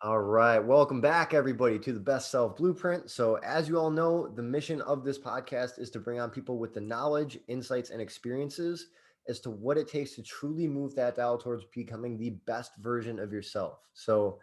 All right. Welcome back, everybody, to the Best Self Blueprint. So, as you all know, the mission of this podcast is to bring on people with the knowledge, insights, and experiences as to what it takes to truly move that dial towards becoming the best version of yourself. So,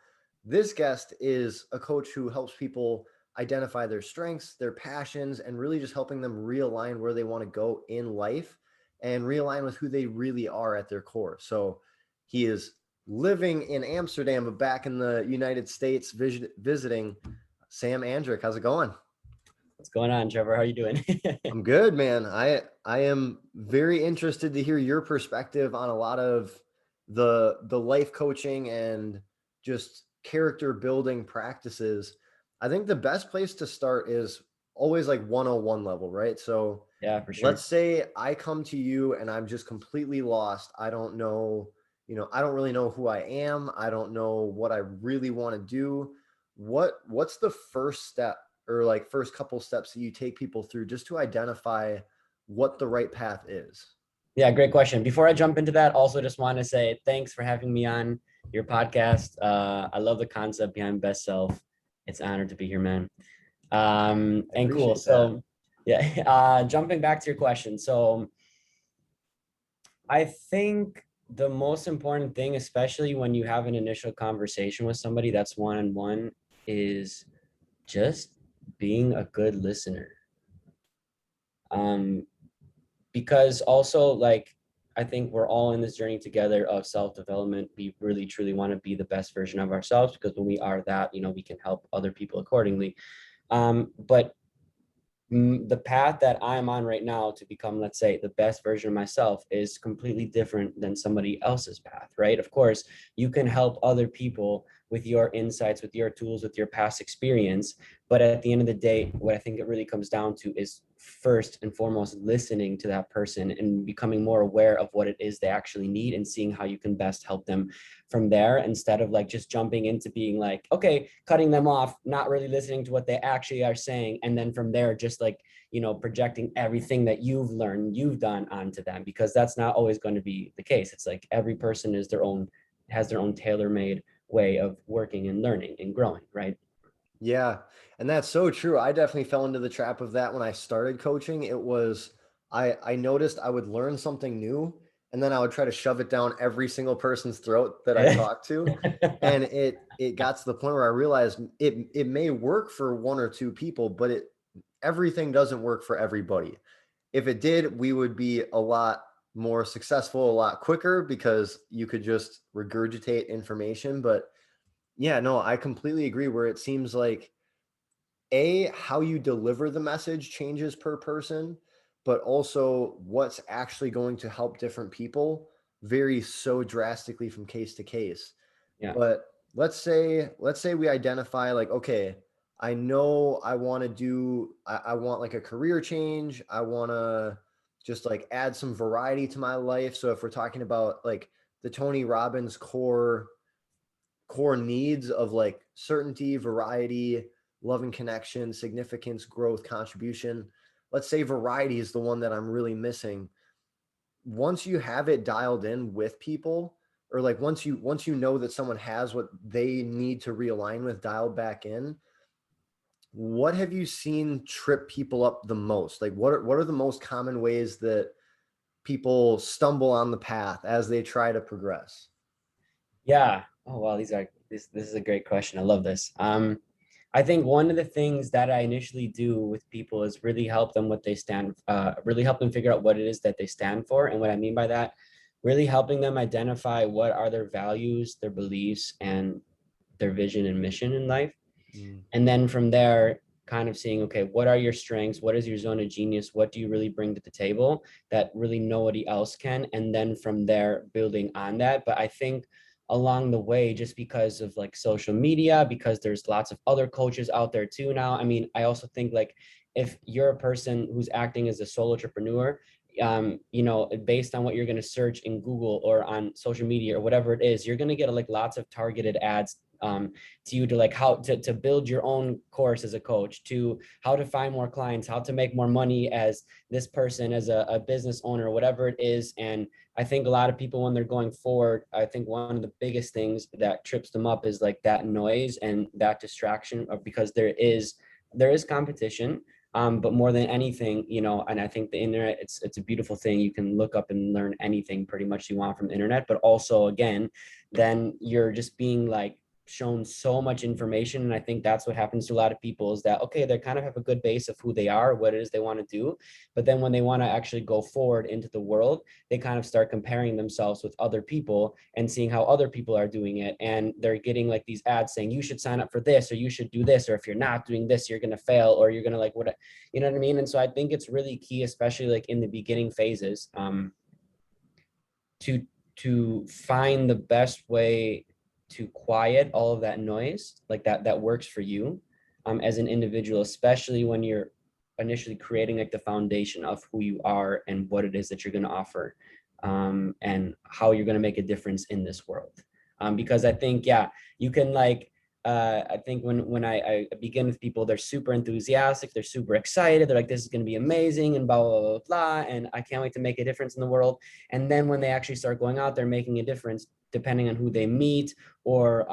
this guest is a coach who helps people identify their strengths, their passions, and really just helping them realign where they want to go in life and realign with who they really are at their core. So, he is living in Amsterdam, but back in the United States, visiting Sam Andryk. How's it going? What's going on, Trevor? How are you doing? I'm good, man. I am very interested to hear your perspective on a lot of the life coaching and just character building practices. I think the best place to start is always like 101 level, right? So Yeah, for let's sure. say I come to you and I'm just completely lost. I don't know, I don't really know who I am. I don't know what I really want to do. What's the first step or like first couple steps that you take people through just to identify what the right path is? Yeah, great question. Before I jump into that, also just want to say thanks for having me on your podcast. I love the concept behind Best Self. It's an honor to be here, man. I And cool. appreciate that. So, yeah, jumping back to your question. So, I think the most important thing, especially when you have an initial conversation with somebody that's one on one, is just being a good listener. Um, because also like I think we're all in this journey together of self-development. We really truly want to be the best version of ourselves, because when we are that, we can help other people accordingly. But the path that I'm on right now to become, let's say, the best version of myself is completely different than somebody else's path, right? Of course, you can help other people with your insights, with your tools, with your past experience. But at the end of the day, what I think it really comes down to is first and foremost listening to that person and becoming more aware of what it is they actually need and seeing how you can best help them from there, instead of like just jumping into being like, okay, cutting them off, not really listening to what they actually are saying, and then from there just like projecting everything that you've learned, you've done onto them, because that's not always going to be the case. It's like every person has their own tailor-made way of working and learning and growing, right? Yeah. And that's so true. I definitely fell into the trap of that when I started coaching. It was I noticed I would learn something new and then I would try to shove it down every single person's throat that I talked to. And it got to the point where I realized it may work for one or two people, but everything doesn't work for everybody. If it did, we would be a lot more successful, a lot quicker because you could just regurgitate information. But yeah, no, I completely agree where it seems like how you deliver the message changes per person, but also what's actually going to help different people varies so drastically from case to case. Yeah. But let's say we identify like, okay, I know I want to I want like a career change. I want to just like add some variety to my life. So if we're talking about like the Tony Robbins core needs of like certainty, variety, love and connection, significance, growth, contribution. Let's say variety is the one that I'm really missing. Once you have it dialed in with people, or like once you know that someone has what they need to realign with dialed back in, what have you seen trip people up the most? Like what are the most common ways that people stumble on the path as they try to progress? Yeah. Oh wow, this is a great question. I love this. I think one of the things that I initially do with people is really help them really help them figure out what it is that they stand for. And what I mean by that, really helping them identify what are their values, their beliefs, and their vision and mission in life. Mm. And then from there, kind of seeing, okay, what are your strengths? What is your zone of genius? What do you really bring to the table that really nobody else can? And then from there, building on that. But I think along the way, just because of like social media, because there's lots of other coaches out there too now. I mean, I also think like if you're a person who's acting as a solo entrepreneur, based on what you're going to search in Google or on social media or whatever it is, you're going to get like lots of targeted ads to you to like how to build your own course as a coach, to how to find more clients, how to make more money as this person, as a business owner, whatever it is. And I think a lot of people, when they're going forward, I think one of the biggest things that trips them up is like that noise and that distraction of, because there is competition. But more than anything, and I think the internet, it's a beautiful thing. You can look up and learn anything pretty much you want from the internet, but also again, then you're just being like shown so much information. And I think that's what happens to a lot of people, is that, okay, they kind of have a good base of who they are, what it is they want to do. But then when they want to actually go forward into the world, they kind of start comparing themselves with other people and seeing how other people are doing it. And they're getting like these ads saying, you should sign up for this, or you should do this, or if you're not doing this, you're going to fail, or you're going to like, what, you know what I mean? And so I think it's really key, especially like in the beginning phases, to find the best way to quiet all of that noise, like that works for you, as an individual, especially when you're initially creating like the foundation of who you are and what it is that you're going to offer, and how you're going to make a difference in this world. Because I think, yeah, you can like, I think when I begin with people, they're super enthusiastic, they're super excited, they're like, this is going to be amazing and blah, blah, blah, blah, and I can't wait to make a difference in the world. And then when they actually start going out there making a difference, depending on who they meet, or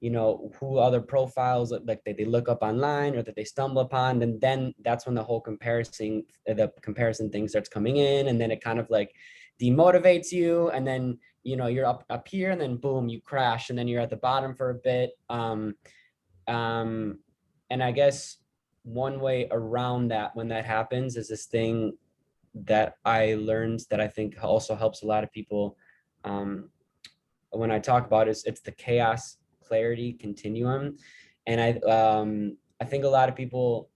who other profiles like they look up online or that they stumble upon, and then that's when the comparison thing starts coming in, and then it kind of like demotivates you, and then you're up here, and then boom, you crash, and then you're at the bottom for a bit. And I guess one way around that, when that happens, is this thing that I learned that I think also helps a lot of people, when I talk about it, it's the chaos clarity continuum. And I think a lot of people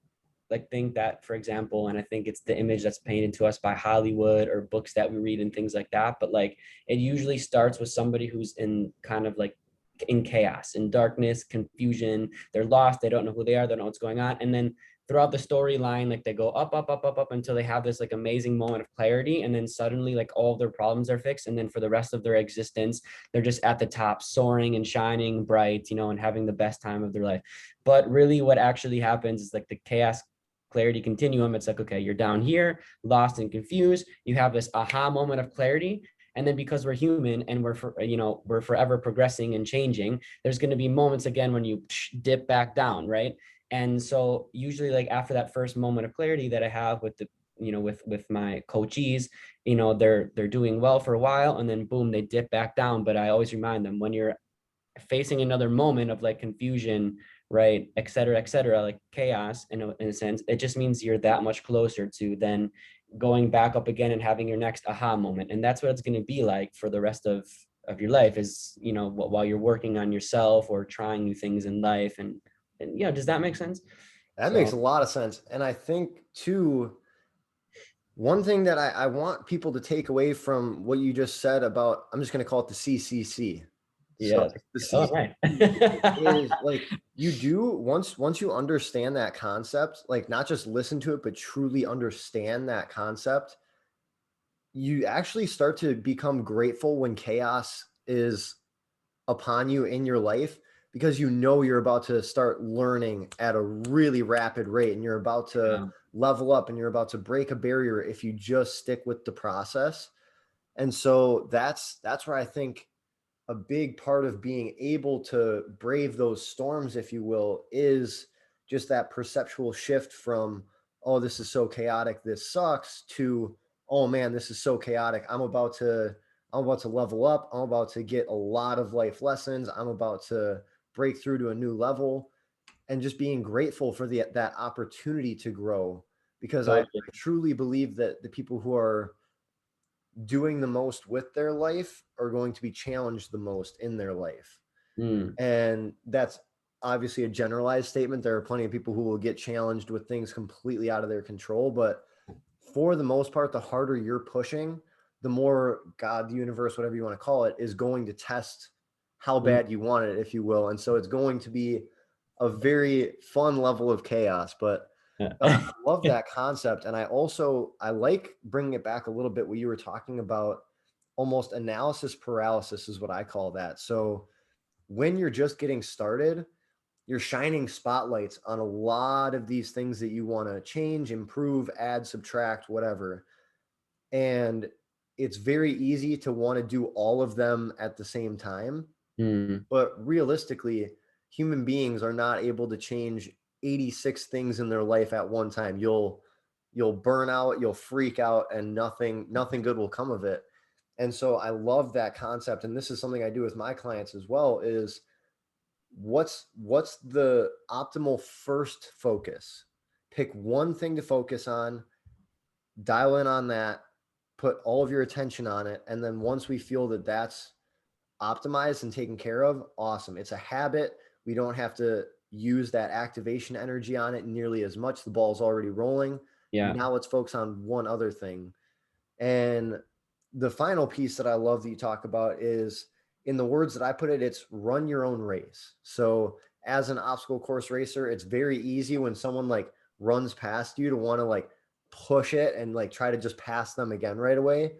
like think that, for example, and I think it's the image that's painted to us by Hollywood or books that we read and things like that, but like it usually starts with somebody who's in kind of like in chaos, in darkness, confusion, they're lost, they don't know who they are, they don't know what's going on. And then throughout the storyline, like they go up, up, up, up, up until they have this like amazing moment of clarity, and then suddenly like all of their problems are fixed, and then for the rest of their existence they're just at the top, soaring and shining bright, and having the best time of their life. But really what actually happens is like the chaos clarity continuum. It's like, okay, you're down here, lost and confused, you have this aha moment of clarity, and then because we're human and we're forever progressing and changing, there's going to be moments again when you dip back down, right? And so usually like after that first moment of clarity that I have with the with my coachees, they're doing well for a while, and then boom, they dip back down. But I always remind them, when you're facing another moment of like confusion, right, et cetera, like chaos in a sense, it just means you're that much closer to then going back up again and having your next aha moment. And that's what it's going to be like for the rest of your life, is while you're working on yourself or trying new things in life. And does that make sense? That makes So a lot of sense. And I think too, one thing that I want people to take away from what you just said about, I'm just going to call it the CCC. So yeah. the Oh, right. CCC is like, you do, once you understand that concept, like not just listen to it, but truly understand that concept, you actually start to become grateful when chaos is upon you in your life, because you're about to start learning at a really rapid rate, and you're about to Yeah. level up, and you're about to break a barrier if you just stick with the process. And so that's where I think a big part of being able to brave those storms, if you will, is just that perceptual shift from, oh, this is so chaotic, this sucks, to, oh man, this is so chaotic, I'm about to level up, I'm about to get a lot of life lessons, I'm about to break through to a new level. And just being grateful for that opportunity to grow, because I Totally. truly believe that the people who are doing the most with their life are going to be challenged the most in their life. Mm, And that's obviously a generalized statement. There are plenty of people who will get challenged with things completely out of their control, but for the most part, the harder you're pushing, the more God, the universe, whatever you want to call it, is going to test how mm, bad you want it, if you will. And so it's going to be a very fun level of chaos. But I yeah. love that concept. And I like bringing it back a little bit, what you were talking about, almost analysis paralysis is what I call that. So when you're just getting started, you're shining spotlights on a lot of these things that you want to change, improve, add, subtract, whatever. And it's very easy to want to do all of them at the same time. Mm, But realistically, human beings are not able to change 86 things in their life at one time. You'll burn out, you'll freak out, and nothing good will come of it. And so I love that concept. And this is something I do with my clients as well, is what's the optimal first focus? Pick one thing to focus on, dial in on that, put all of your attention on it, and then once we feel that that's optimized and taken care of, awesome. It's a habit. We don't have to use that activation energy on it nearly as much. The ball's already rolling. yeah. Now let's focus on one other thing. And the final piece that I love that you talk about is, in the words that I put it, it's run your own race. So as an obstacle course racer, it's very easy when someone like runs past you to want to like push it and like try to just pass them again right away.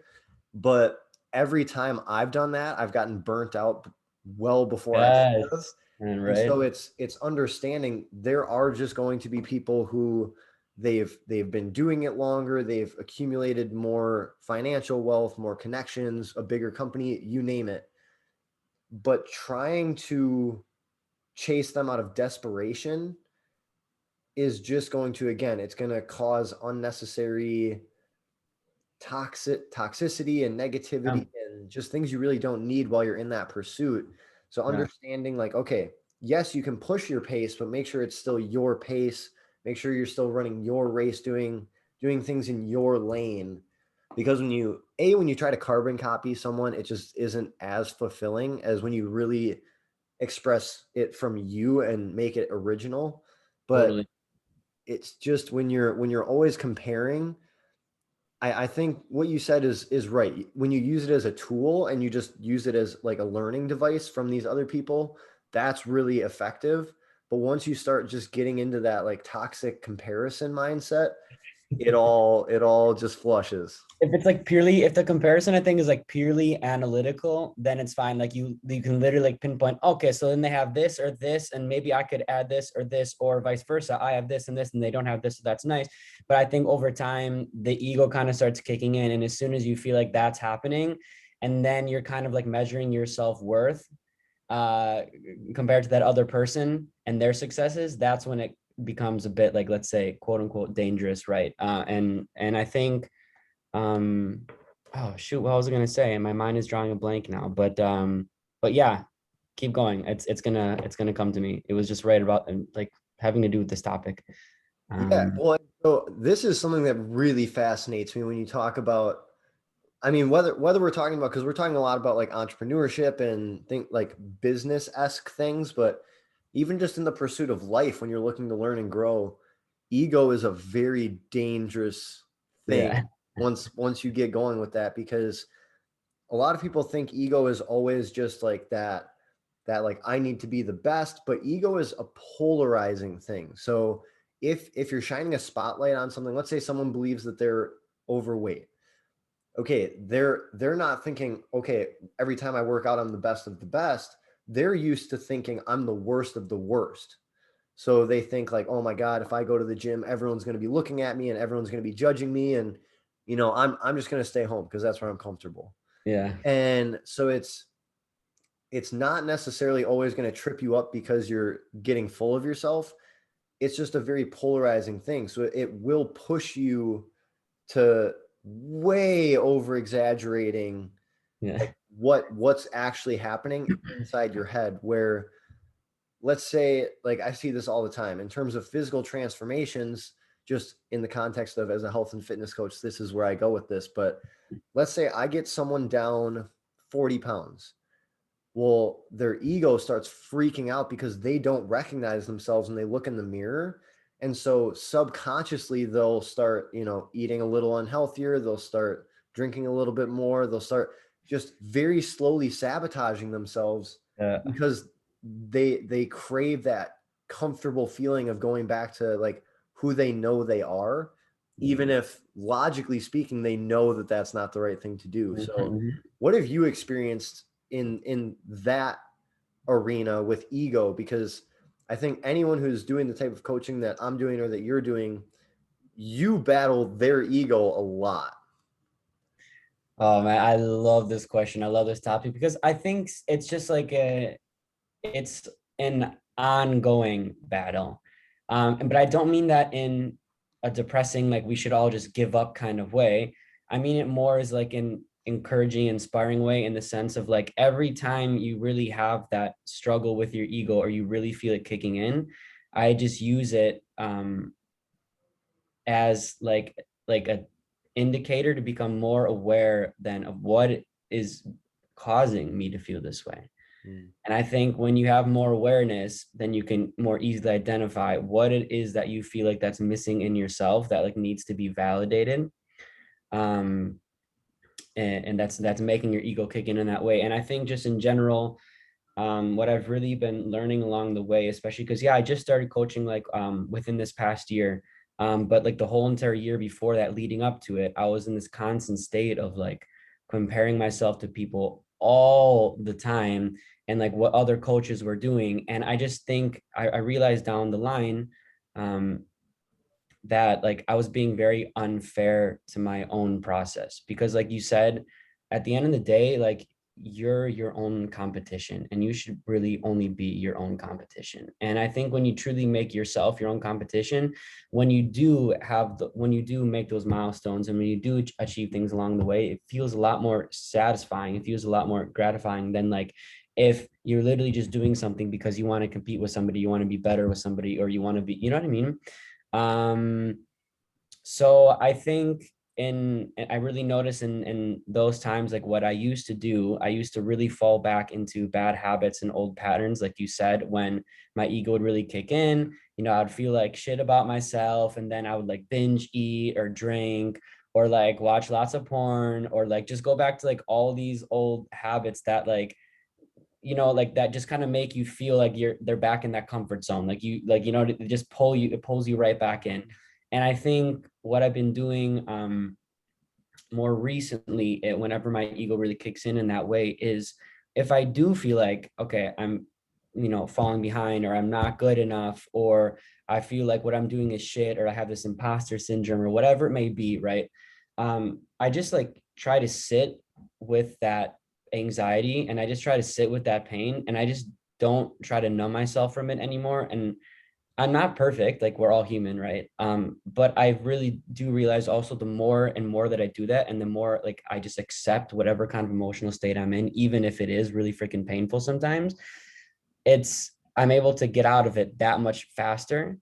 But every time I've done that, I've gotten burnt out well before I should have. Yes. And And right. so it's understanding there are just going to be people who they've been doing it longer, they've accumulated more financial wealth, more connections, a bigger company, you name it. But trying to chase them out of desperation is just going to, again, it's going to cause unnecessary toxicity and Yeah. negativity and just things you really don't need while you're in that pursuit. So Yeah. understanding like, okay, yes, you can push your pace, but make sure it's still your pace. Make sure you're still running your race, doing things in your lane. Because when you try to carbon copy someone, it just isn't as fulfilling as when you really express it from you and make it original. But Totally. it's just when you're always comparing, I think what you said is right. When you use it as a tool and you just use it as like a learning device from these other people, that's really effective. But once you start just getting into that like toxic comparison mindset, it all just flushes. If it's like purely, if the comparison I think is like purely analytical, then it's fine. Like you can literally like pinpoint, okay, so then they have this or this, and maybe I could add this, or vice versa. I have this and this, and they don't have this, so that's nice. But I think over time, the ego kind of starts kicking in. And as soon as you feel like that's happening, and then you're kind of like measuring your self-worth uh compared to that other person and their successes, that's when it becomes a bit like, let's say, quote unquote dangerous, right? And I think um, oh shoot, what was I gonna say? And my mind is drawing a blank now. But yeah, keep going. It's gonna come to me. It was just right about like having to do with this topic. Yeah, Um, well, so this is something that really fascinates me when you talk about, I mean, whether we're talking about, because we're talking a lot about like entrepreneurship and think like business-esque things, but even just in the pursuit of life, when you're looking to learn and grow, ego is a very dangerous thing yeah, once you get going with that, because a lot of people think ego is always just like that like I need to be the best, but ego is a polarizing thing. So if you're shining a spotlight on something, let's say someone believes that they're overweight. Okay, they're not thinking, okay, every time I work out I'm the best of the best. They're used to thinking I'm the worst of the worst. So they think like, oh my God, if I go to the gym, everyone's going to be looking at me and everyone's going to be judging me. And, I'm just going to stay home because that's where I'm comfortable. yeah, And so it's not necessarily always going to trip you up because you're getting full of yourself. It's just a very polarizing thing. So it will push you to way over exaggerating yeah, like what's actually happening inside your head, where let's say, like I see this all the time in terms of physical transformations, just in the context of as a health and fitness coach, this is where I go with this. But let's say I get someone down 40 pounds. Well, their ego starts freaking out because they don't recognize themselves when they look in the mirror. And so subconsciously they'll start, eating a little unhealthier, they'll start drinking a little bit more, they'll start just very slowly sabotaging themselves yeah, because they crave that comfortable feeling of going back to like who they know they are, even if logically speaking they know that that's not the right thing to do. So Mhm. what have you experienced in that arena with ego, because I think anyone who's doing the type of coaching that I'm doing or that you're doing, you battle their ego a lot. Oh man, I love this question. I love this topic because I think it's just like it's an ongoing battle. But I don't mean that in a depressing, like we should all just give up kind of way. I mean it more as like an encouraging, inspiring way, in the sense of like every time you really have that struggle with your ego or you really feel it kicking in, I just use it as like a indicator to become more aware than of what is causing me to feel this way. Mm. And I think when you have more awareness, then you can more easily identify what it is that you feel like that's missing in yourself that like needs to be validated. Um, and that's making your ego kick in that way. And I think just in general, what I've really been learning along the way, especially because yeah, I just started coaching like within this past year. But like the whole entire year before that, leading up to it, I was in this constant state of like comparing myself to people all the time and like what other coaches were doing. And I just think I realized down the line, um, that like I was being very unfair to my own process, because like you said, at the end of the day, like you're your own competition and you should really only be your own competition. And I think when you truly make yourself your own competition, when you do make those milestones and when you do achieve things along the way, it feels a lot more satisfying. It feels a lot more gratifying than like if you're literally just doing something because you want to compete with somebody, you want to be better with somebody, or you want to be, you know what I mean? um so I think I really notice in those times, like what I used to do, I used to really fall back into bad habits and old patterns, like you said, when my ego would really kick in. You know, I'd feel like shit about myself, and then I would like binge eat or drink or like watch lots of porn or like just go back to like all these old habits that like, you know, like that just kind of make you feel like they're back in that comfort zone, like you like, you know, it just it pulls you right back in. And I think what I've been doing more recently, whenever my ego really kicks in that way, is if I do feel like, okay, I'm, you know, falling behind or I'm not good enough, or I feel like what I'm doing is shit, or I have this imposter syndrome or whatever it may be, right? I just like try to sit with that anxiety and I just try to sit with that pain and I just don't try to numb myself from it anymore. And I'm not perfect, like we're all human, right? But I really do realize also the more and more that I do that, and the more like I just accept whatever kind of emotional state I'm in, even if it is really freaking painful sometimes, I'm able to get out of it that much faster.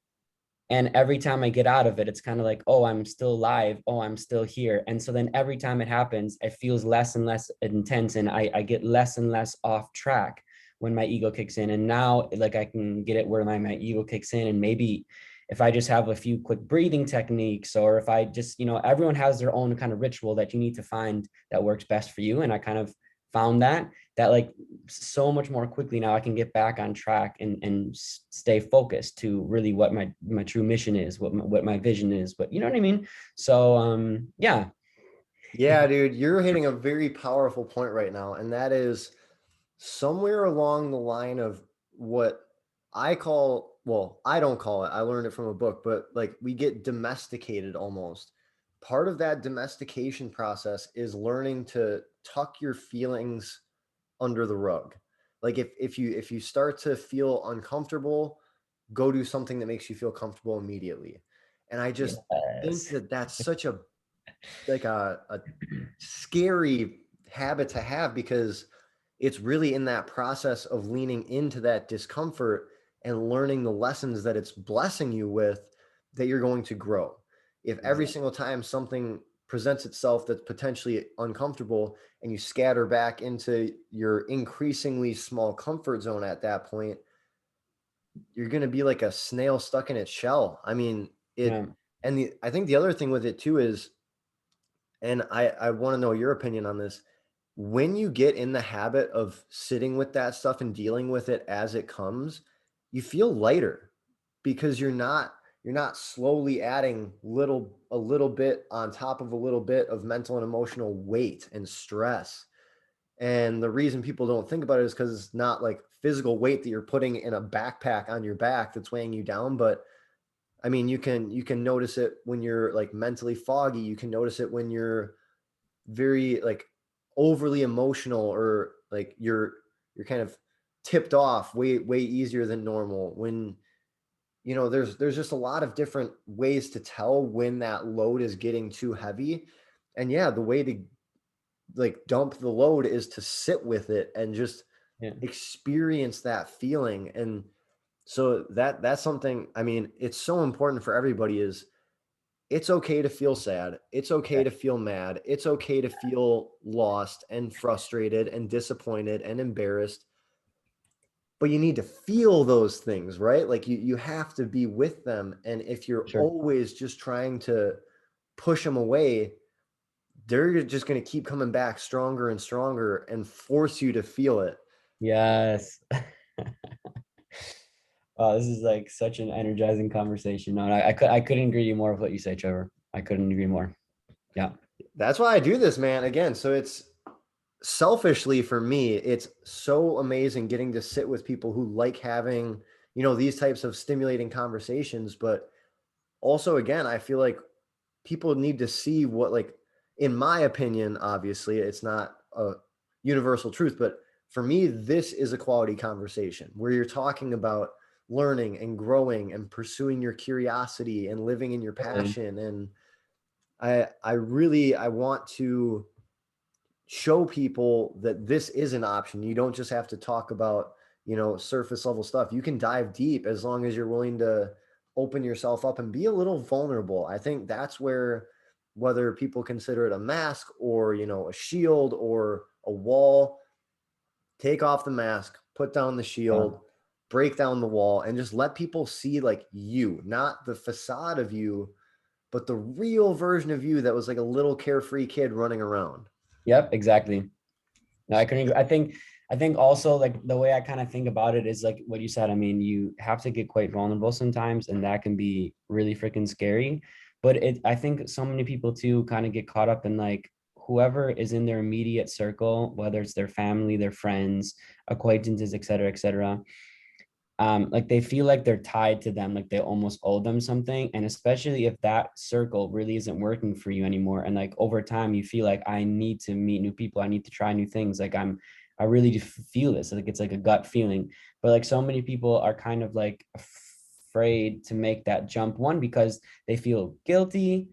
And every time I get out of it, it's kind of like, oh, I'm still alive. Oh, I'm still here. And so then every time it happens, it feels less and less intense. And I get less and less off track when my ego kicks in. And now, like, I can get it where my ego kicks in. And maybe if I just have a few quick breathing techniques, or if I just, you know, everyone has their own kind of ritual that you need to find that works best for you. And I kind of found that like so much more quickly now I can get back on track and stay focused to really what my true mission is, what my vision is, but you know what I mean? So yeah. Yeah, dude, you're hitting a very powerful point right now. And that is somewhere along the line of what I call, well, I don't call it, I learned it from a book, but like we get domesticated almost. Part of that domestication process is learning to tuck your feelings under the rug. Like if you start to feel uncomfortable, go do something that makes you feel comfortable immediately. And I just think Yes. that that's such a like a scary habit to have, because it's really in that process of leaning into that discomfort and learning the lessons that it's blessing you with that you're going to grow. If every Exactly. single time something presents itself that's potentially uncomfortable and you scatter back into your increasingly small comfort zone at that point, you're going to be like a snail stuck in its shell. I mean, Yeah. I think the other thing with it too is, and I want to know your opinion on this. When you get in the habit of sitting with that stuff and dealing with it as it comes, you feel lighter, because you're not slowly adding a little bit on top of a little bit of mental and emotional weight and stress. And the reason people don't think about it is because it's not like physical weight that you're putting in a backpack on your back that's weighing you down. But I mean, you can notice it when you're like mentally foggy. You can notice it when you're very like overly emotional, or like you're kind of tipped off way easier than normal. When there's just a lot of different ways to tell when that load is getting too heavy. And yeah, the way to like dump the load is to sit with it and just Yeah. experience that feeling. And so that's something, I mean, it's so important for everybody. Is it's okay to feel sad. It's okay Yeah. to feel mad. It's okay to feel lost and frustrated and disappointed and embarrassed. But you need to feel those things, right? Like you have to be with them. And if you're Sure. always just trying to push them away, they're just going to keep coming back stronger and stronger and force you to feel it. Yes. Oh, this is like such an energizing conversation. No, I couldn't agree you more with what you say, Trevor. I couldn't agree more. Yeah. That's why I do this, man. Again, so it's selfishly for me, it's so amazing getting to sit with people who like having, these types of stimulating conversations. But also, again, I feel like people need to see what, like, in my opinion, obviously, it's not a universal truth, but for me, this is a quality conversation where you're talking about learning and growing and pursuing your curiosity and living in your Totally. passion. And I want to show people that this is an option. You don't just have to talk about, surface level stuff. You can dive deep as long as you're willing to open yourself up and be a little vulnerable. I think that's where, whether people consider it a mask or, a shield or a wall, take off the mask, put down the Uh, shield, break down the wall, and just let people see like you, not the facade of you, but the real version of you that was like a little carefree kid running around. yep, exactly. No, I couldn't. I think also like the way I kind of think about it is like what you said. I mean, you have to get quite vulnerable sometimes, and that can be really freaking scary. But I think so many people too kind of get caught up in like whoever is in their immediate circle, whether it's their family, their friends, acquaintances, et cetera, like they feel like they're tied to them, like they almost owe them something. And especially if that circle really isn't working for you anymore, and like over time you feel like I need to meet new people, I need to try new things, like I really do feel this, like it's like a gut feeling. But like so many people are kind of like afraid to make that jump, one because they feel guilty,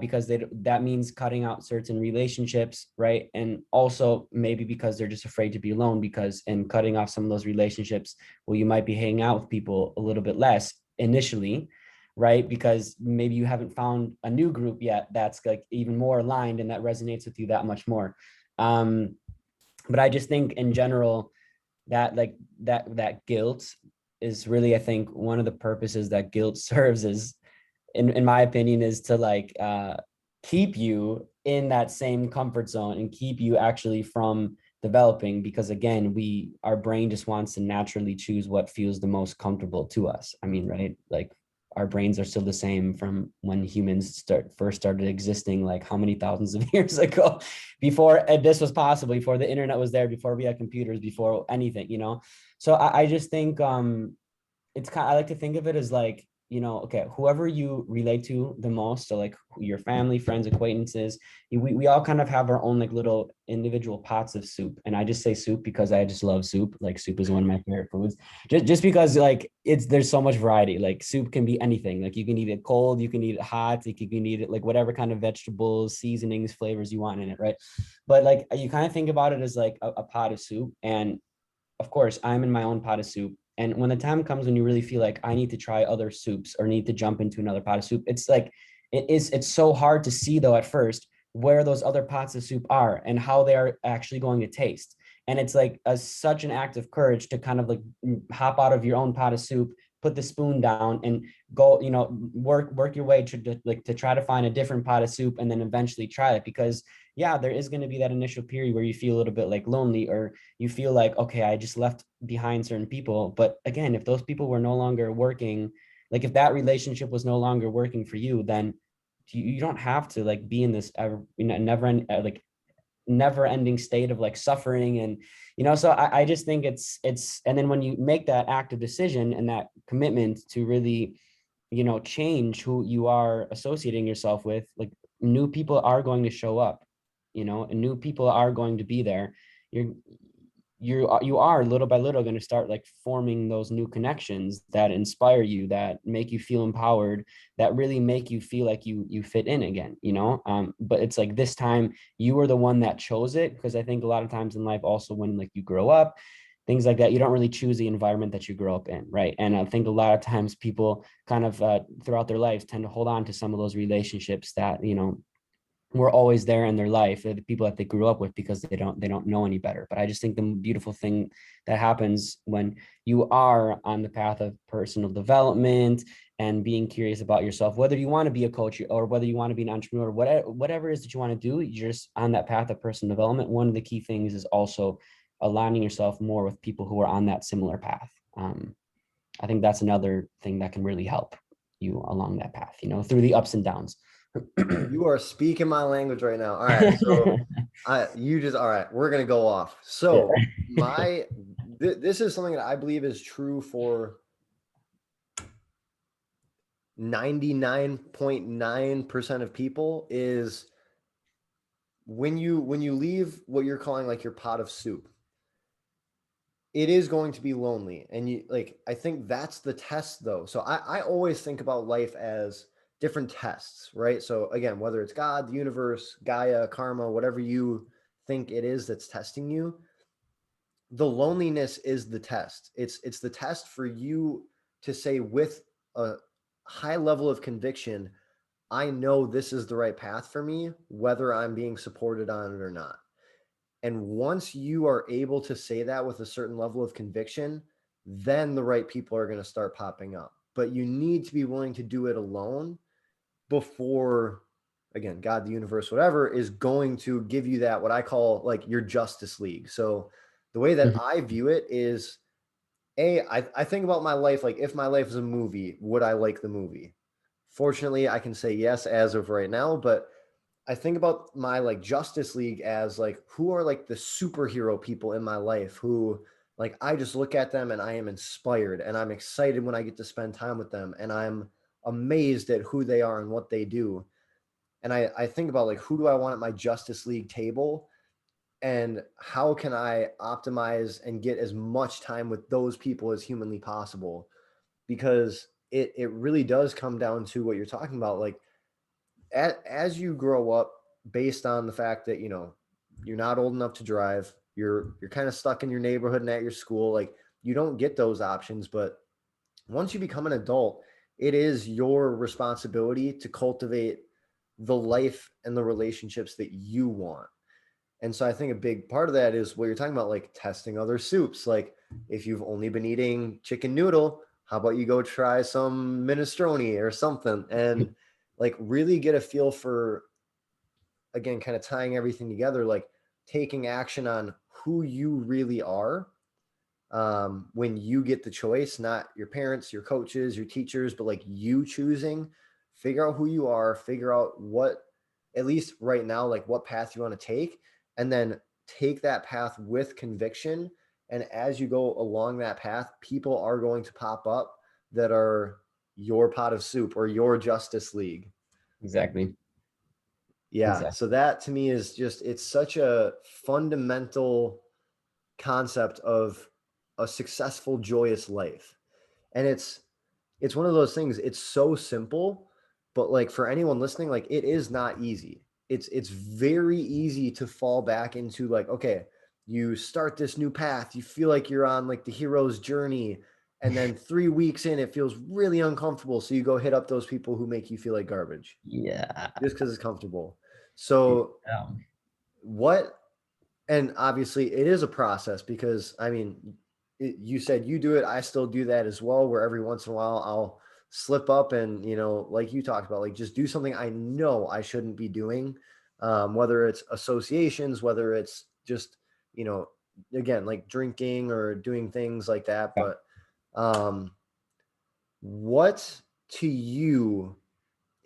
because that means cutting out certain relationships, right? And also maybe because they're just afraid to be alone, because in cutting off some of those relationships, well, you might be hanging out with people a little bit less initially, right? Because maybe you haven't found a new group yet that's like even more aligned and that resonates with you that much more. Um, but I just think in general that like that guilt is really, I think one of the purposes that guilt serves is, in my opinion, is to like keep you in that same comfort zone and keep you actually from developing, because again, our brain just wants to naturally choose what feels the most comfortable to us. I mean, right? Like our brains are still the same from when humans first started existing, like how many thousands of years ago, before this was possible, before the internet was there, before we had computers, before anything. So I just think it's kind of, I like to think of it as like, okay, whoever you relate to the most, so like your family, friends, acquaintances, we all kind of have our own like little individual pots of soup. And I just say soup because I just love soup. Like soup is one of my favorite foods. Just because like there's so much variety. Like soup can be anything. Like you can eat it cold, you can eat it hot, like you can eat it like whatever kind of vegetables, seasonings, flavors you want in it, right? But like you kind of think about it as like a pot of soup. And of course, I'm in my own pot of soup. And when the time comes when you really feel like I need to try other soups or need to jump into another pot of soup, it's like it's so hard to see though at first where those other pots of soup are and how they are actually going to taste. And it's like such an act of courage to kind of like hop out of your own pot of soup, put the spoon down, and go, work your way to try to find a different pot of soup and then eventually try it. Because yeah, there is going to be that initial period where you feel a little bit like lonely, or you feel like, okay, I just left behind certain people. But again, if those people were no longer working, like if that relationship was no longer working for you, then you don't have to like be in this ever, never end, like never ending state of like suffering. And so I just think it's and then when you make that active decision and that commitment to really change who you are associating yourself with, like new people are going to show up, and new people are going to be there. you're you are little by little going to start like forming those new connections that inspire you, that make you feel empowered, that really make you feel like you fit in again, but it's like this time you were the one that chose it, because I think a lot of times in life also, when like you grow up, things like that, you don't really choose the environment that you grow up in, right? And I think a lot of times people kind of throughout their lives tend to hold on to some of those relationships that were always there in their life, the people that they grew up with, because they don't know any better. But I just think the beautiful thing that happens when you are on the path of personal development and being curious about yourself, whether you want to be a coach or whether you want to be an entrepreneur, whatever it is that you want to do, you're just on that path of personal development. One of the key things is also aligning yourself more with people who are on that similar path. I think that's another thing that can really help you along that path, through the ups and downs. You are speaking my language right now. All right. So all right, we're gonna go off. So this is something that I believe is true for 99.9% of people, is when you leave what you're calling like your pot of soup, it is going to be lonely. And I think that's the test though. So I always think about life as different tests, right? So again, whether it's God, the universe, Gaia, karma, whatever you think it is that's testing you, the loneliness is the test. It's the test for you to say with a high level of conviction, I know this is the right path for me, whether I'm being supported on it or not. And once you are able to say that with a certain level of conviction, then the right people are going to start popping up. But you need to be willing to do it alone before, again, God, the universe, whatever, is going to give you that, what I call like your Justice League. So the way that I view it is, I think about my life like, if my life is a movie, would I like the movie? Fortunately, I can say yes as of right now, but I think about my like Justice League as like, who are like the superhero people in my life who, like, I just look at them and I am inspired and I'm excited when I get to spend time with them, and I'm amazed at who they are and what they do. And I think about like, who do I want at my Justice League table, and how can I optimize and get as much time with those people as humanly possible? Because it really does come down to what you're talking about. Like, as you grow up, based on the fact that you're not old enough to drive, you're kind of stuck in your neighborhood and at your school, like you don't get those options. But once you become an adult, it is your responsibility to cultivate the life and the relationships that you want. And so I think a big part of that is what you're talking about, like testing other soups. Like, if you've only been eating chicken noodle, how about you go try some minestrone or something, and like really get a feel for, again, kind of tying everything together, like taking action on who you really are, when you get the choice, not your parents, your coaches, your teachers, but like you choosing, figure out who you are, figure out what, at least right now, like what path you want to take, and then take that path with conviction. And as you go along that path, people are going to pop up that are your pot of soup or your Justice League. Exactly. Yeah. Exactly. So that to me is just, it's such a fundamental concept of a successful, joyous life. And it's one of those things, it's so simple, but like for anyone listening, like it is not easy. It's very easy to fall back into like, okay, you start this new path, you feel like you're on like the hero's journey, and then 3 weeks in it feels really uncomfortable, so you go hit up those people who make you feel like garbage Yeah. just because it's comfortable. So Yeah. what, and obviously it is a process, because I mean, you said you do it, I still do that as well, where every once in a while I'll slip up and, like you talked about, like just do something I know I shouldn't be doing, whether it's associations, whether it's just, you know again, like drinking or doing things like that. But um what to you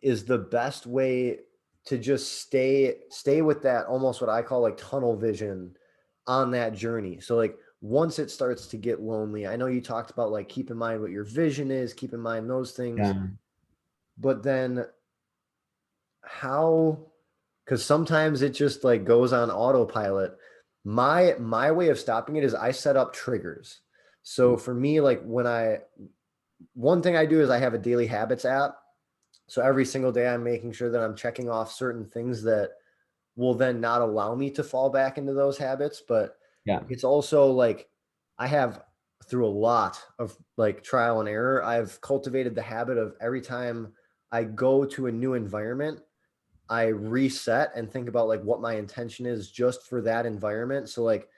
is the best way, to just stay with that, almost what I call like tunnel vision on that journey. So like once it starts to get lonely, I know you talked about like keep in mind what your vision is, keep in mind those things, Yeah. but then how, because sometimes it just like goes on autopilot. My way of stopping it is I set up triggers. So for me, like when I one thing I do is I have a daily habits app. So every single day I'm making sure that I'm checking off certain things that will then not allow me to fall back into those habits. But Yeah. it's also like I have, through a lot of like trial and error, I've cultivated the habit of every time I go to a new environment, I reset and think about like what my intention is just for that environment. So like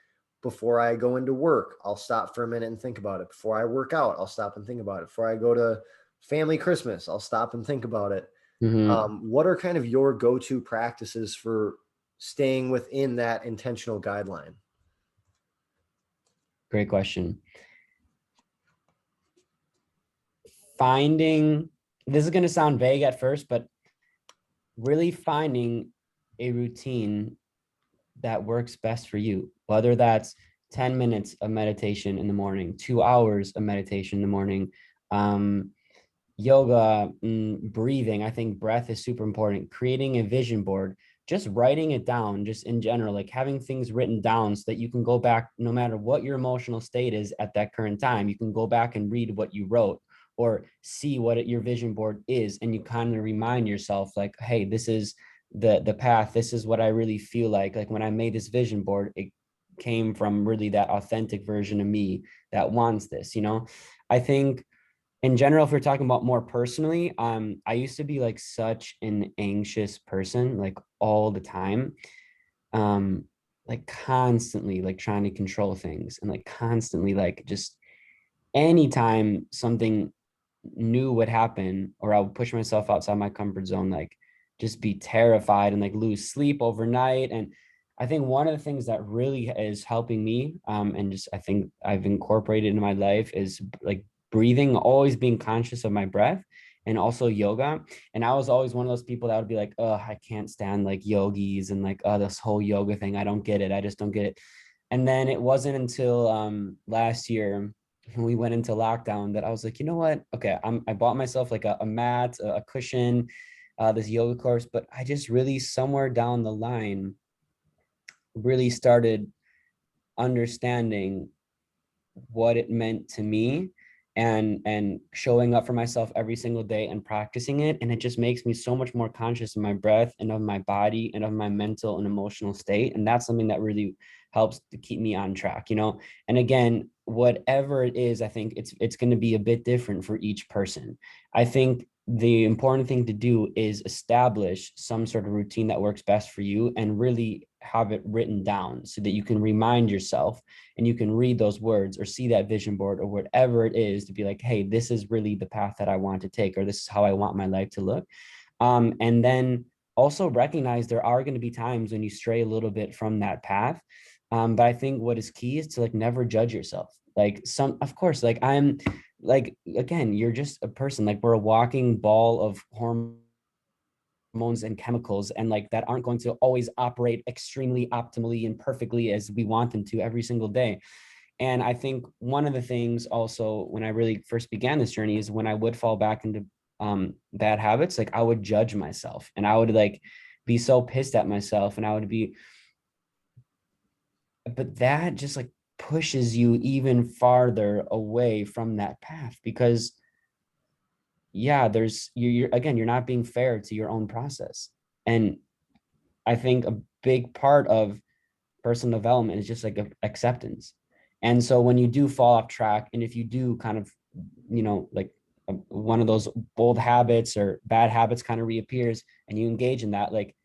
before I go into work, I'll stop for a minute and think about it. Before I work out, I'll stop and think about it. Before I go to family Christmas, I'll stop and think about it. Mm-hmm. What are kind of your go-to practices for staying within that intentional guideline? Great question. Finding, this is going to sound vague at first, but really finding a routine that works best for you, whether that's 10 minutes of meditation in the morning, 2 hours of meditation in the morning, um, yoga, breathing. I think breath is super important. Creating a vision board, just writing it down, just in general, like having things written down so that you can go back, no matter what your emotional state is at that current time, you can go back and read what you wrote or see what your vision board is. And you kind of remind yourself like, hey, this is the path. This is what I really feel like. Like when I made this vision board, it came from really that authentic version of me that wants this, you know? I think in general, if we're talking about more personally, I used to be like such an anxious person, like all the time, um, like constantly like trying to control things and like constantly like just anytime something new would happen or I would push myself outside my comfort zone, like just be terrified and like lose sleep overnight. And I think one of the things that really is helping me, and just I think I've incorporated in my life is like breathing, always being conscious of my breath, and also yoga. And I was always one of those people that would be like, oh, I can't stand like yogis and like, oh, this whole yoga thing. I don't get it. I just don't get it. And then it wasn't until last year when we went into lockdown that I was like, you know what? Okay, I bought myself like a mat, a cushion, this yoga course, but I just really somewhere down the line really started understanding what it meant to me and showing up for myself every single day and practicing it, and it just makes me so much more conscious of my breath and of my body and of my mental and emotional state, and that's something that really helps to keep me on track, you know. And again, whatever it is, I think it's going to be a bit different for each person. I think the important thing to do is establish some sort of routine that works best for you and really have it written down so that you can remind yourself and you can read those words or see that vision board or whatever it is to be like, hey, this is really the path that I want to take, or this is how I want my life to look. And then also recognize there are going to be times when you stray a little bit from that path. But I think what is key is to like never judge yourself. Like some, of course, like I'm like, again, you're just a person, like we're a walking ball of hormones and chemicals, and like that aren't going to always operate extremely optimally and perfectly as we want them to every single day. And I think one of the things also when I really first began this journey is when I would fall back into bad habits, like I would judge myself and I would like be so pissed at myself and I would be, but that just like pushes you even farther away from that path because yeah, there's you're again, you're not being fair to your own process. And I think a big part of personal development is just like acceptance. And so when you do fall off track, and if you do kind of, you know, like one of those old habits or bad habits kind of reappears and you engage in that, like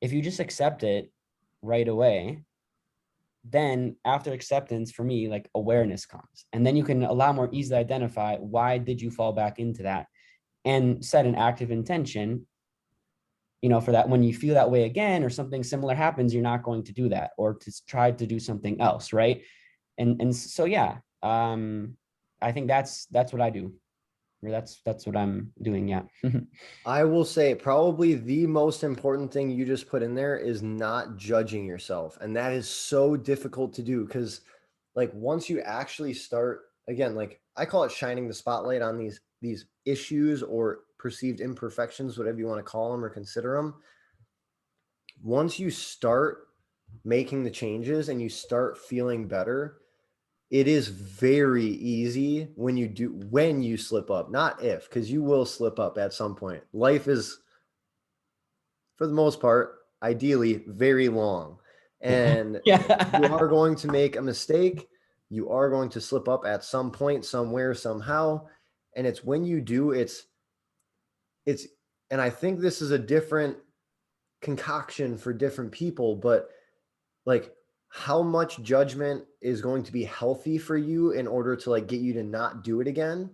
if you just accept it right away, then after acceptance for me, like awareness comes. And then you can a lot more easily identify why did you fall back into that and set an active intention, you know, for that when you feel that way again or something similar happens, you're not going to do that or to try to do something else, right? And so yeah, I think that's what I do. That's what I'm doing. Yeah. I will say probably the most important thing you just put in there is not judging yourself. And that is so difficult to do because like once you actually start again, like I call it shining the spotlight on these issues or perceived imperfections, whatever you want to call them or consider them. Once you start making the changes and you start feeling better, it is very easy when you slip up, not if, because you will slip up at some point. Life is, for the most part, ideally very long. Yeah. And you Yeah. are going to make a mistake. You are going to slip up at some point, somewhere, somehow. And it's when you do, it's, and I think this is a different concoction for different people, but like how much judgment is going to be healthy for you in order to like get you to not do it again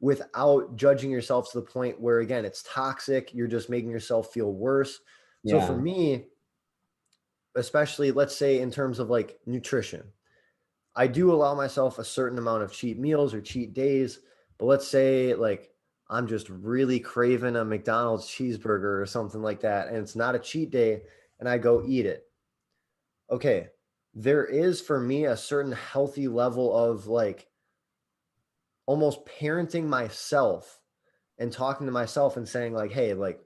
without judging yourself to the point where again it's toxic, you're just making yourself feel worse. So for Yeah. me, especially let's say in terms of like nutrition, I do allow myself a certain amount of cheat meals or cheat days, but let's say like I'm just really craving a McDonald's cheeseburger or something like that and it's not a cheat day and I go eat it. Okay, there is for me a certain healthy level of like almost parenting myself and talking to myself and saying like, hey, like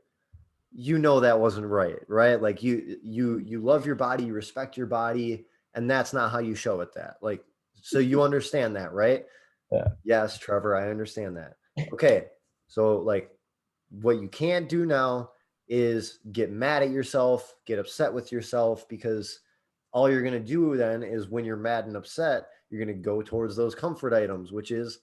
you know that wasn't right, right? Like you love your body, you respect your body, and that's not how you show it that. Like so you understand that, right? Yeah. Yes, Trevor, I understand that. Okay. So like what you can't do now is get mad at yourself, get upset with yourself because all you're going to do then is when you're mad and upset, you're going to go towards those comfort items, which is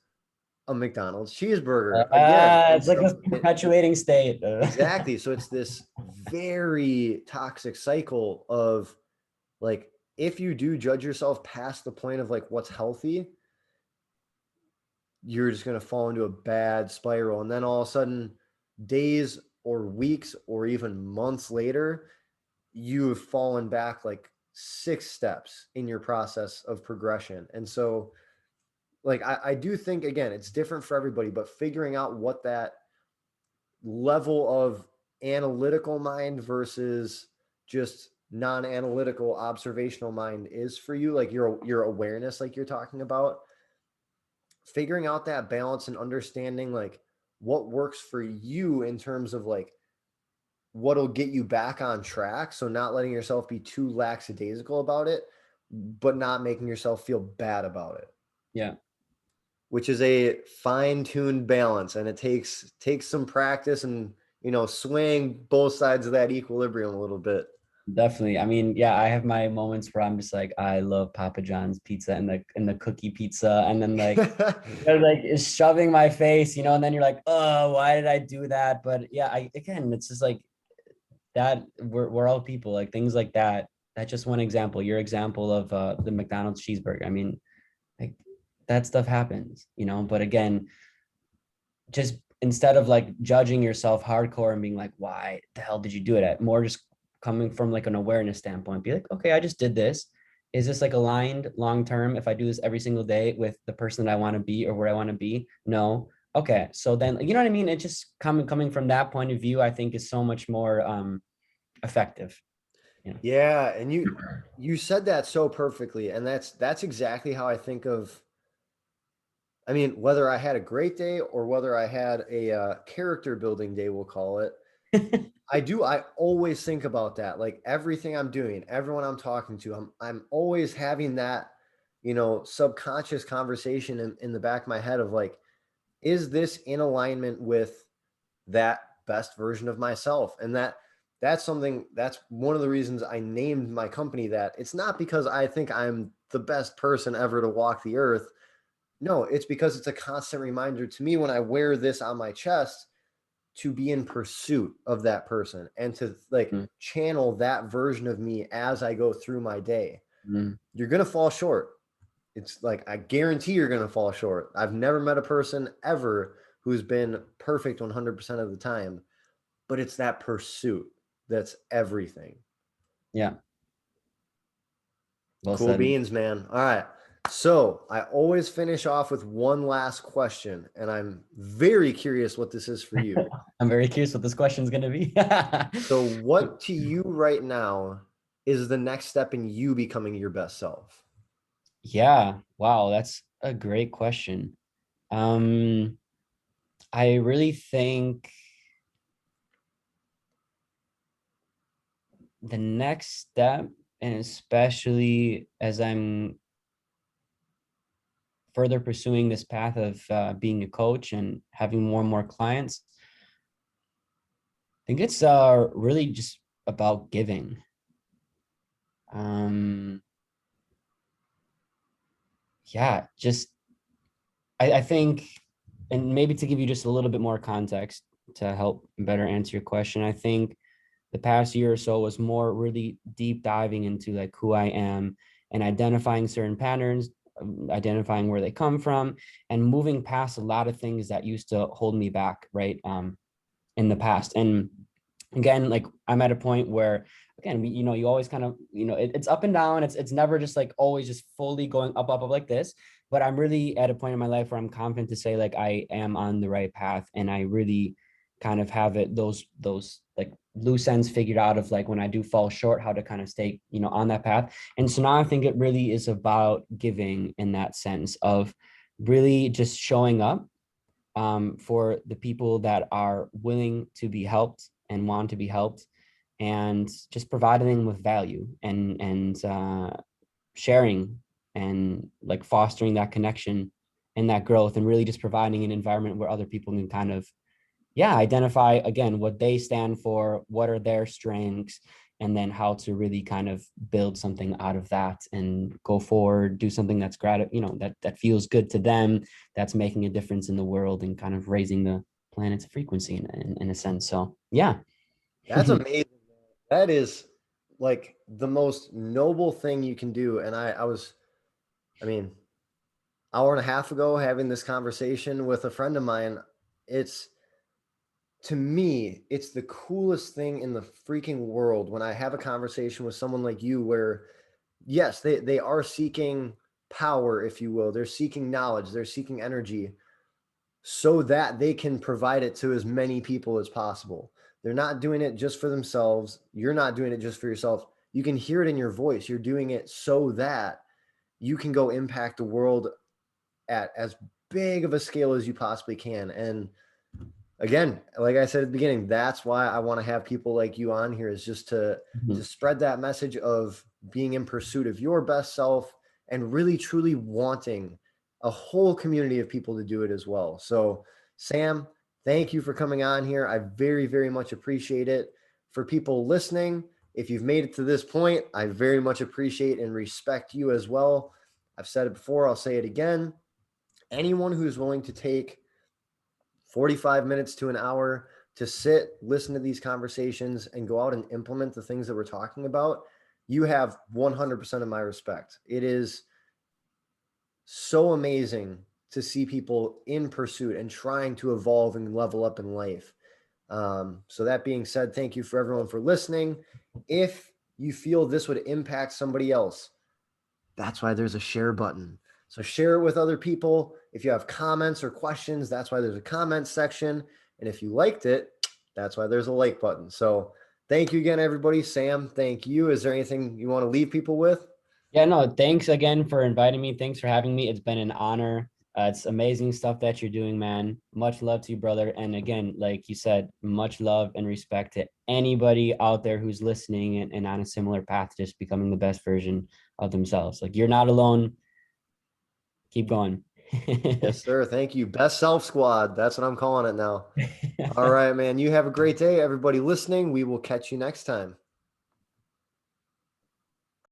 a McDonald's cheeseburger again. And It's like so a perpetuating state. exactly. So it's this very toxic cycle of like, if you do judge yourself past the point of like what's healthy, you're just going to fall into a bad spiral. And then all of a sudden, days or weeks or even months later, you have fallen back like 6 steps in your process of progression. And so, like, I do think, again, it's different for everybody, but figuring out what that level of analytical mind versus just non-analytical observational mind is for you, like your awareness, like you're talking about, figuring out that balance and understanding like what works for you in terms of like what'll get you back on track. So not letting yourself be too lackadaisical about it, but not making yourself feel bad about it, Yeah. which is a fine-tuned balance. And it takes some practice and swaying both sides of that equilibrium a little bit. Definitely. I mean, yeah, I have my moments where I'm just like, I love Papa John's pizza and the cookie pizza, and then like they're like is shoving my face, and then you're like, oh, why did I do that? But yeah, again, it's just like that. We're all people, like things like that. That's just one example. Your example of the McDonald's cheeseburger. I mean, like that stuff happens, But again, just instead of like judging yourself hardcore and being like, why the hell did you do it at? More just coming from like an awareness standpoint, be like, okay, I just did this. Is this like aligned long term? If I do this every single day with the person that I want to be or where I want to be? No. Okay. So then you know what I mean? It just coming from that point of view, I think is so much more effective. Yeah, and you said that so perfectly, and that's exactly how I think of. I mean, whether I had a great day or whether I had a character building day, we'll call it. I always think about that. Like everything I'm doing, everyone I'm talking to, I'm always having that, subconscious conversation in the back of my head of like, is this in alignment with that best version of myself? And that's one of the reasons I named my company that. It's not because I think I'm the best person ever to walk the earth. No, it's because it's a constant reminder to me when I wear this on my chest to be in pursuit of that person and to like Mm-hmm. channel that version of me as I go through my day. Mm-hmm. You're going to fall short. It's like, I guarantee you're going to fall short. I've never met a person ever who's been perfect 100% of the time, but it's that pursuit that's everything. Yeah. Well Cool said. beans, man. All right. So I always finish off with one last question, and I'm very curious what this is for you. I'm very curious what this question is going to be. So, what to you right now is the next step in you becoming your best self? Yeah, wow, that's a great question. Um, I really think the next step, and especially as I'm further pursuing this path of being a coach and having more and more clients, I think it's really just about giving. Um, yeah, just I think, and maybe to give you just a little bit more context to help better answer your question, I think the past year or so was more really deep diving into like who I am and identifying certain patterns, identifying where they come from, and moving past a lot of things that used to hold me back, right? In the past. And again, like I'm at a point where again, you always kind of, it's up and down. It's never just like always just fully going up, up, up like this. But I'm really at a point in my life where I'm confident to say like I am on the right path, and I really kind of have it those like loose ends figured out of like when I do fall short, how to kind of stay, on that path. And so now I think it really is about giving in that sense of really just showing up for the people that are willing to be helped and want to be helped, and just providing them with value and sharing and like fostering that connection and that growth, and really just providing an environment where other people can kind of identify again what they stand for, what are their strengths, and then how to really kind of build something out of that and go forward, do something that's that feels good to them, that's making a difference in the world and kind of raising the planet's frequency in a sense. So yeah. That's amazing. That is like the most noble thing you can do. And I mean, hour and a half ago having this conversation with a friend of mine. It's To me, it's the coolest thing in the freaking world when I have a conversation with someone like you where yes, they are seeking power, if you will. They're seeking knowledge, they're seeking energy so that they can provide it to as many people as possible. They're not doing it just for themselves. You're not doing it just for yourself. You can hear it in your voice. You're doing it so that you can go impact the world at as big of a scale as you possibly can. And again, like I said at the beginning, that's why I want to have people like you on here, is just to spread that message of being in pursuit of your best self and really truly wanting a whole community of people to do it as well. So, Sam, thank you for coming on here. I very, very much appreciate it. For people listening, if you've made it to this point, I very much appreciate and respect you as well. I've said it before, I'll say it again. Anyone who's willing to take 45 minutes to an hour to sit, listen to these conversations, and go out and implement the things that we're talking about, you have 100% of my respect. It is so amazing to see people in pursuit and trying to evolve and level up in life. So, that being said, thank you for everyone for listening. If you feel this would impact somebody else, that's why there's a share button. So share it with other people. If you have comments or questions, that's why there's a comment section. And if you liked it, that's why there's a like button. So thank you again, everybody. Sam, thank you. Is there anything you want to leave people with? Yeah, no, thanks again for inviting me. Thanks for having me. It's been an honor. It's amazing stuff that you're doing, man. Much love to you, brother. And again, like you said, much love and respect to anybody out there who's listening and on a similar path, just becoming the best version of themselves. Like you're not alone. Keep going. Yes, sir. Thank you. Best Self Squad. That's what I'm calling it now. All right, man. You have a great day. Everybody listening, we will catch you next time.